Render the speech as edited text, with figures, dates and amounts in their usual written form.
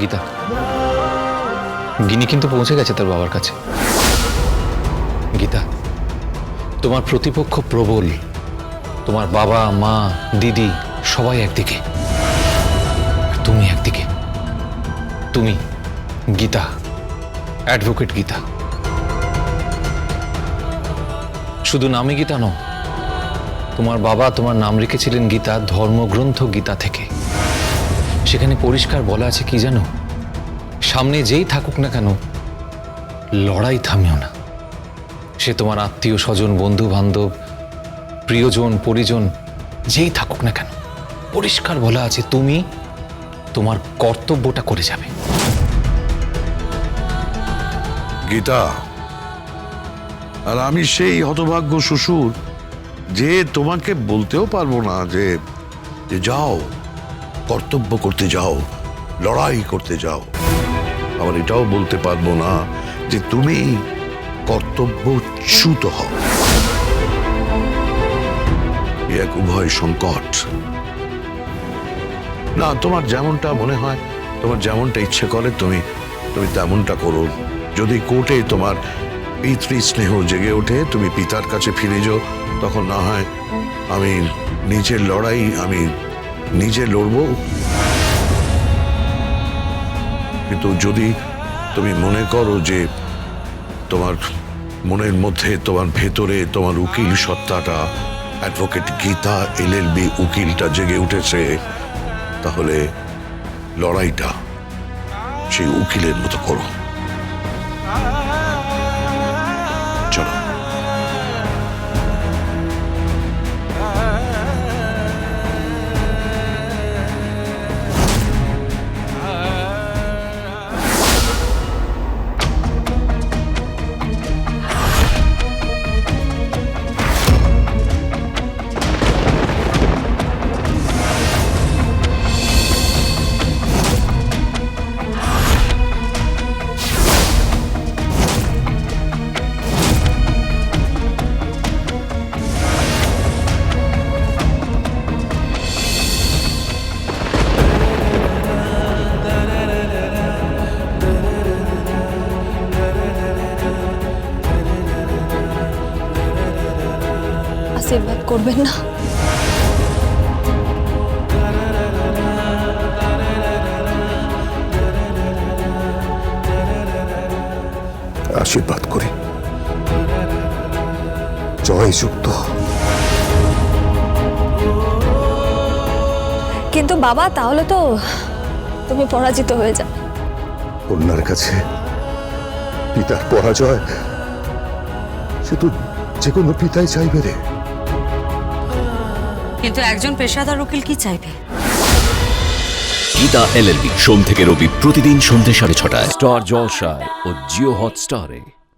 গীতা, গিনি কিন্তু পৌঁছে গেছে তার বাবার কাছে। গীতা, তোমার প্রতিপক্ষ প্রবল। তোমার বাবা, মা, দিদি সবাই একদিকে, আর তুমি একদিকে। তুমি গীতা, অ্যাডভোকেট গীতা। শুধু নামে গীতা নও, তোমার বাবা তোমার নাম রেখেছিলেন গীতা ধর্মগ্রন্থ গীতা থেকে। সেখানে পরিষ্কার বলা আছে কি জানো? সামনে যেই থাকুক না কেন, লড়াই থামিও না। সে তোমার আত্মীয় স্বজন, বন্ধু বান্ধব, প্রিয়জন, পরিজন যেই থাকুক না কেন, পরিষ্কার বলা আছে তুমি তোমার কর্তব্যটা করে যাবে। গীতা, আর আমি সেই হতভাগ্য শ্বশুর যে তোমাকে বলতেও পারবো না যে যাও, কর্তব্য করতে যাও, লড়াই করতে যাও। আবার এটাও বলতে পারবো না যে তুমি কর্তব্যচ্যুত হও। এক উভয় সংকট। না, তোমার যেমনটা মনে হয়, তোমার যেমনটা ইচ্ছে করে তুমি তেমনটা করো। যদি কোর্টে তোমার পিতৃ স্নেহ জেগে ওঠে, তুমি পিতার কাছে ফিরে যাও, তখন না হয় আমি নিজের লড়াই আমি নিজে লড়ব। কিন্তু যদি তুমি মনে করো যে তোমার মনের মধ্যে, তোমার ভেতরে তোমার উকিল সত্তাটা, অ্যাডভোকেট গীতা LLB উকিলটা জেগে উঠেছে, তাহলে লড়াইটা সেই উকিলের মতো করো। চলো। আশীর্বাদ করবেন না? আশীর্বাদ করি, জয় যুক্ত। কিন্তু বাবা, তাহলে তো তুমি পরাজিত হয়ে যাবে। কন্যার কাছে পিতার পরাজয় সে তো যে কোনো পিতাই চাইবে রে। কিন্তু একজন পেশাদার উকিল কি চাইবে? গীতা LLB সোম থেকে রবি প্রতিদিন সন্ধ্যে 6:30টায় স্টার জলসায় ও জিও হটস্টারে।